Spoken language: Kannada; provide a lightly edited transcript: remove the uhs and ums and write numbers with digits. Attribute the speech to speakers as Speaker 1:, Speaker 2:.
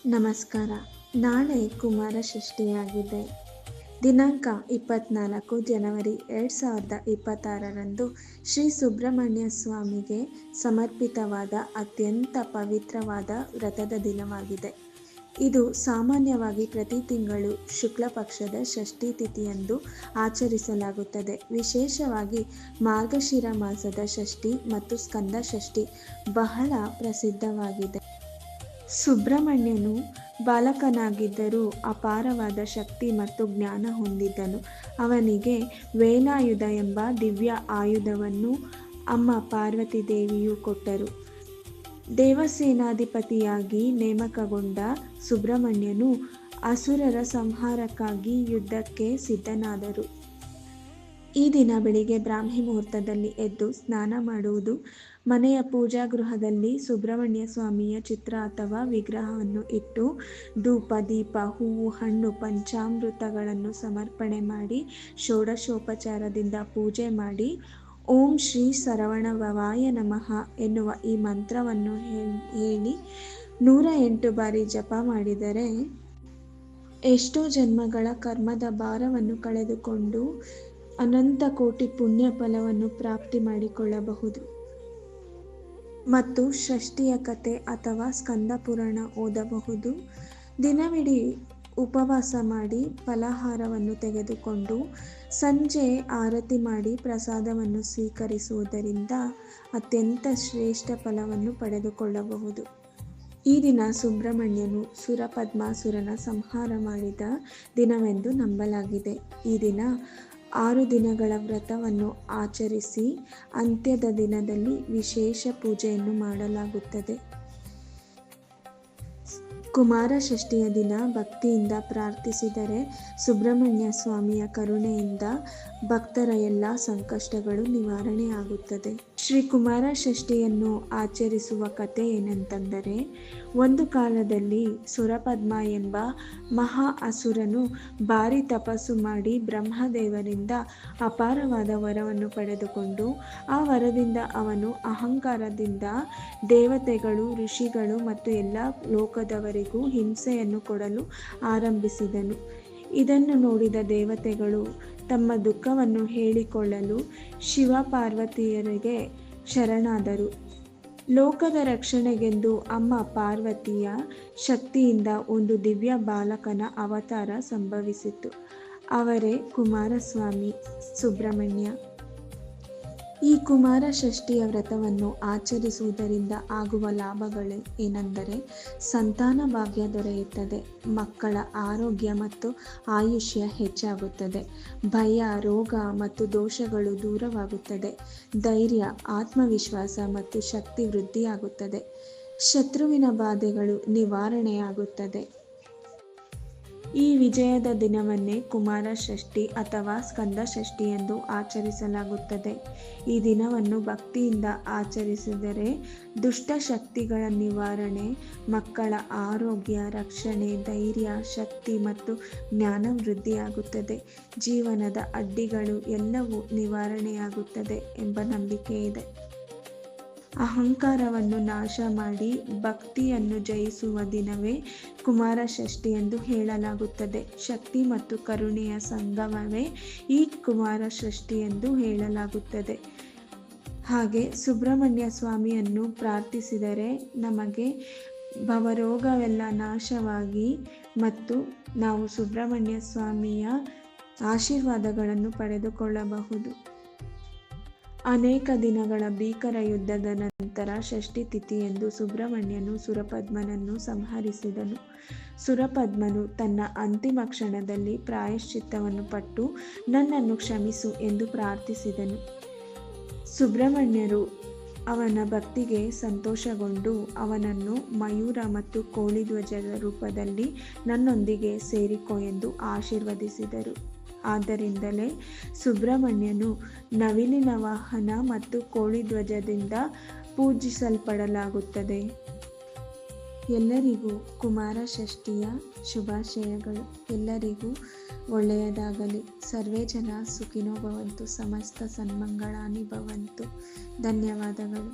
Speaker 1: ನಮಸ್ಕಾರ. ನಾಳೆ ಕುಮಾರ ಷಷ್ಠಿಯಾಗಿದೆ. ದಿನಾಂಕ 24 ಜನವರಿ 2026ರಂದು ಶ್ರೀ ಸುಬ್ರಹ್ಮಣ್ಯ ಸ್ವಾಮಿಗೆ ಸಮರ್ಪಿತವಾದ ಅತ್ಯಂತ ಪವಿತ್ರವಾದ ವ್ರತದ ದಿನವಾಗಿದೆ. ಇದು ಸಾಮಾನ್ಯವಾಗಿ ಪ್ರತಿ ತಿಂಗಳು ಶುಕ್ಲ ಪಕ್ಷದ ಷಷ್ಠಿ ತಿಥಿಯಂದು ಆಚರಿಸಲಾಗುತ್ತದೆ. ವಿಶೇಷವಾಗಿ ಮಾರ್ಗಶಿರ ಮಾಸದ ಷಷ್ಠಿ ಮತ್ತು ಸ್ಕಂದ ಷಷ್ಠಿ ಬಹಳ ಪ್ರಸಿದ್ಧವಾಗಿದೆ. ಸುಬ್ರಹ್ಮಣ್ಯನು ಬಾಲಕನಾಗಿದ್ದರೂ ಅಪಾರವಾದ ಶಕ್ತಿ ಮತ್ತು ಜ್ಞಾನ ಹೊಂದಿದ್ದನು. ಅವನಿಗೆ ವೇಲಾಯುಧ ಎಂಬ ದಿವ್ಯ ಆಯುಧವನ್ನು ಅಮ್ಮ ಪಾರ್ವತಿ ದೇವಿಯು ಕೊಟ್ಟರು. ದೇವಸೇನಾಧಿಪತಿಯಾಗಿ ನೇಮಕಗೊಂಡ ಸುಬ್ರಹ್ಮಣ್ಯನು ಅಸುರರ ಸಂಹಾರಕ್ಕಾಗಿ ಯುದ್ಧಕ್ಕೆ ಸಿದ್ಧನಾದರು. ಈ ದಿನ ಬೆಳಿಗ್ಗೆ ಬ್ರಾಹ್ಮಿ ಮುಹೂರ್ತದಲ್ಲಿ ಎದ್ದು ಸ್ನಾನ ಮಾಡುವುದು, ಮನೆಯ ಪೂಜಾ ಗೃಹದಲ್ಲಿ ಸುಬ್ರಹ್ಮಣ್ಯ ಸ್ವಾಮಿಯ ಚಿತ್ರ ಅಥವಾ ವಿಗ್ರಹವನ್ನು ಇಟ್ಟು ಧೂಪ, ದೀಪ, ಹೂವು, ಹಣ್ಣು, ಪಂಚಾಮೃತಗಳನ್ನು ಸಮರ್ಪಣೆ ಮಾಡಿ ಷೋಡಶೋಪಚಾರದಿಂದ ಪೂಜೆ ಮಾಡಿ ಓಂ ಶ್ರೀ ಸರವಣ ಭವಾಯ ನಮಃ ಎನ್ನುವ ಈ ಮಂತ್ರವನ್ನು ಹೇಳಿ 108 ಬಾರಿ ಜಪ ಮಾಡಿದರೆ ಎಷ್ಟೋ ಜನ್ಮಗಳ ಕರ್ಮದ ಭಾರವನ್ನು ಕಳೆದುಕೊಂಡು ಅನಂತ ಕೋಟಿ ಪುಣ್ಯ ಫಲವನ್ನು ಪ್ರಾಪ್ತಿ ಮಾಡಿಕೊಳ್ಳಬಹುದು. ಮತ್ತು ಷಷ್ಠಿಯ ಕಥೆ ಅಥವಾ ಸ್ಕಂದ ಪುರಾಣ ಓದಬಹುದು. ದಿನವಿಡೀ ಉಪವಾಸ ಮಾಡಿ ಫಲಾಹಾರವನ್ನು ತೆಗೆದುಕೊಂಡು ಸಂಜೆ ಆರತಿ ಮಾಡಿ ಪ್ರಸಾದವನ್ನು ಸ್ವೀಕರಿಸುವುದರಿಂದ ಅತ್ಯಂತ ಶ್ರೇಷ್ಠ ಫಲವನ್ನು ಪಡೆದುಕೊಳ್ಳಬಹುದು. ಈ ದಿನ ಸುಬ್ರಹ್ಮಣ್ಯನು ಸುರಪದ್ಮಾಸುರನ ಸಂಹಾರ ಮಾಡಿದ ದಿನವೆಂದು ನಂಬಲಾಗಿದೆ. ಈ ದಿನ 6 ದಿನಗಳ ವ್ರತವನ್ನು ಆಚರಿಸಿ ಅಂತ್ಯದ ದಿನದಲ್ಲಿ ವಿಶೇಷ ಪೂಜೆಯನ್ನು ಮಾಡಲಾಗುತ್ತದೆ. ಕುಮಾರ ಷಷ್ಠಿಯ ದಿನ ಭಕ್ತಿಯಿಂದ ಪ್ರಾರ್ಥಿಸಿದರೆ ಸುಬ್ರಹ್ಮಣ್ಯ ಸ್ವಾಮಿಯ ಕರುಣೆಯಿಂದ ಭಕ್ತರ ಎಲ್ಲ ಸಂಕಷ್ಟಗಳು ನಿವಾರಣೆಯಾಗುತ್ತದೆ. ಶ್ರೀ ಕುಮಾರ ಷಷ್ಠಿಯನ್ನು ಆಚರಿಸುವ ಕಥೆ ಏನೆಂತಂದರೆ, ಒಂದು ಕಾಲದಲ್ಲಿ ಸುರಪದ್ಮ ಎಂಬ ಮಹಾ ಅಸುರನು ಭಾರಿ ತಪಸ್ಸು ಮಾಡಿ ಬ್ರಹ್ಮದೇವರಿಂದ ಅಪಾರವಾದ ವರವನ್ನು ಪಡೆದುಕೊಂಡು ಆ ವರದಿಂದ ಅವನು ಅಹಂಕಾರದಿಂದ ದೇವತೆಗಳು, ಋಷಿಗಳು ಮತ್ತು ಎಲ್ಲ ಲೋಕದವರಿಗೂ ಹಿಂಸೆಯನ್ನು ಕೊಡಲು ಆರಂಭಿಸಿದನು. ಇದನ್ನು ನೋಡಿದ ದೇವತೆಗಳು ತಮ್ಮ ದುಃಖವನ್ನು ಹೇಳಿಕೊಳ್ಳಲು ಶಿವ ಪಾರ್ವತಿಯರಿಗೆ ಶರಣಾದರು. ಲೋಕದ ರಕ್ಷಣೆಗೆಂದು ಅಮ್ಮ ಪಾರ್ವತಿಯ ಶಕ್ತಿಯಿಂದ ಒಂದು ದಿವ್ಯ ಬಾಲಕನ ಅವತಾರ ಸಂಭವಿಸಿತು. ಅವರೇ ಕುಮಾರಸ್ವಾಮಿ ಸುಬ್ರಹ್ಮಣ್ಯ. ಈ ಕುಮಾರ ಷಷ್ಠಿಯ ವ್ರತವನ್ನು ಆಚರಿಸುವುದರಿಂದ ಆಗುವ ಲಾಭಗಳು ಏನೆಂದರೆ, ಸಂತಾನ ಭಾಗ್ಯ ದೊರೆಯುತ್ತದೆ, ಮಕ್ಕಳ ಆರೋಗ್ಯ ಮತ್ತು ಆಯುಷ್ಯ ಹೆಚ್ಚಾಗುತ್ತದೆ, ಭಯ, ರೋಗ ಮತ್ತು ದೋಷಗಳು ದೂರವಾಗುತ್ತದೆ, ಧೈರ್ಯ, ಆತ್ಮವಿಶ್ವಾಸ ಮತ್ತು ಶಕ್ತಿ ವೃದ್ಧಿಯಾಗುತ್ತದೆ, ಶತ್ರುವಿನ ಬಾಧೆಗಳು ನಿವಾರಣೆಯಾಗುತ್ತದೆ. ಈ ವಿಜಯದ ದಿನವನ್ನೇ ಕುಮಾರ ಷಷ್ಠಿ ಅಥವಾ ಸ್ಕಂದ ಷಷ್ಠಿ ಎಂದು ಆಚರಿಸಲಾಗುತ್ತದೆ. ಈ ದಿನವನ್ನು ಭಕ್ತಿಯಿಂದ ಆಚರಿಸಿದರೆ ದುಷ್ಟ ಶಕ್ತಿಗಳ ನಿವಾರಣೆ, ಮಕ್ಕಳ ಆರೋಗ್ಯ, ರಕ್ಷಣೆ, ಧೈರ್ಯ, ಶಕ್ತಿ ಮತ್ತು ಜ್ಞಾನ ವೃದ್ಧಿಯಾಗುತ್ತದೆ. ಜೀವನದ ಅಡ್ಡಿಗಳು ಎಲ್ಲವೂ ನಿವಾರಣೆಯಾಗುತ್ತದೆ ಎಂಬ ನಂಬಿಕೆ ಇದೆ. ಅಹಂಕಾರವನ್ನು ನಾಶ ಮಾಡಿ ಭಕ್ತಿಯನ್ನು ಜಯಿಸುವ ದಿನವೇ ಕುಮಾರ ಷಷ್ಠಿ ಎಂದು ಹೇಳಲಾಗುತ್ತದೆ. ಶಕ್ತಿ ಮತ್ತು ಕರುಣೆಯ ಸಂಗಮವೇ ಈ ಕುಮಾರ ಷಷ್ಠಿ ಎಂದು ಹೇಳಲಾಗುತ್ತದೆ. ಹಾಗೆ ಸುಬ್ರಹ್ಮಣ್ಯ ಸ್ವಾಮಿಯನ್ನು ಪ್ರಾರ್ಥಿಸಿದರೆ ನಮಗೆ ಭವರೋಗವೆಲ್ಲ ನಾಶವಾಗಿ ಮತ್ತು ನಾವು ಸುಬ್ರಹ್ಮಣ್ಯ ಸ್ವಾಮಿಯ ಆಶೀರ್ವಾದಗಳನ್ನು ಪಡೆದುಕೊಳ್ಳಬಹುದು. ಅನೇಕ ದಿನಗಳ ಭೀಕರ ಯುದ್ಧದ ನಂತರ ಷಷ್ಠಿ ತಿಥಿಯಂದು ಸುಬ್ರಹ್ಮಣ್ಯನು ಸುರಪದ್ಮನನ್ನು ಸಂಹರಿಸಿದನು. ಸುರಪದ್ಮನು ತನ್ನ ಅಂತಿಮ ಕ್ಷಣದಲ್ಲಿ ಪ್ರಾಯಶ್ಚಿತ್ತವನ್ನು ಪಟ್ಟು ನನ್ನನ್ನು ಕ್ಷಮಿಸು ಎಂದು ಪ್ರಾರ್ಥಿಸಿದನು. ಸುಬ್ರಹ್ಮಣ್ಯರು ಅವನ ಭಕ್ತಿಗೆ ಸಂತೋಷಗೊಂಡು ಅವನನ್ನು ಮಯೂರ ಮತ್ತು ಕೋಳಿ ಧ್ವಜದ ರೂಪದಲ್ಲಿ ನನ್ನೊಂದಿಗೆ ಸೇರಿಕೋ ಎಂದು ಆಶೀರ್ವದಿಸಿದರು. ಆದ್ದರಿಂದಲೇ ಸುಬ್ರಹ್ಮಣ್ಯನು ನವಿಲಿನ ವಾಹನ ಮತ್ತು ಕೋಳಿ ಧ್ವಜದಿಂದ ಪೂಜಿಸಲ್ಪಡಲಾಗುತ್ತದೆ. ಎಲ್ಲರಿಗೂ ಕುಮಾರ ಷಷ್ಠಿಯ ಶುಭಾಶಯಗಳು. ಎಲ್ಲರಿಗೂ ಒಳ್ಳೆಯದಾಗಲಿ. ಸರ್ವೇ ಜನ ಸುಖಿನೋ ಭವಂತು. ಸಮಸ್ತ ಸನ್ಮಂಗಳಾನಿ ಭವಂತು. ಧನ್ಯವಾದಗಳು.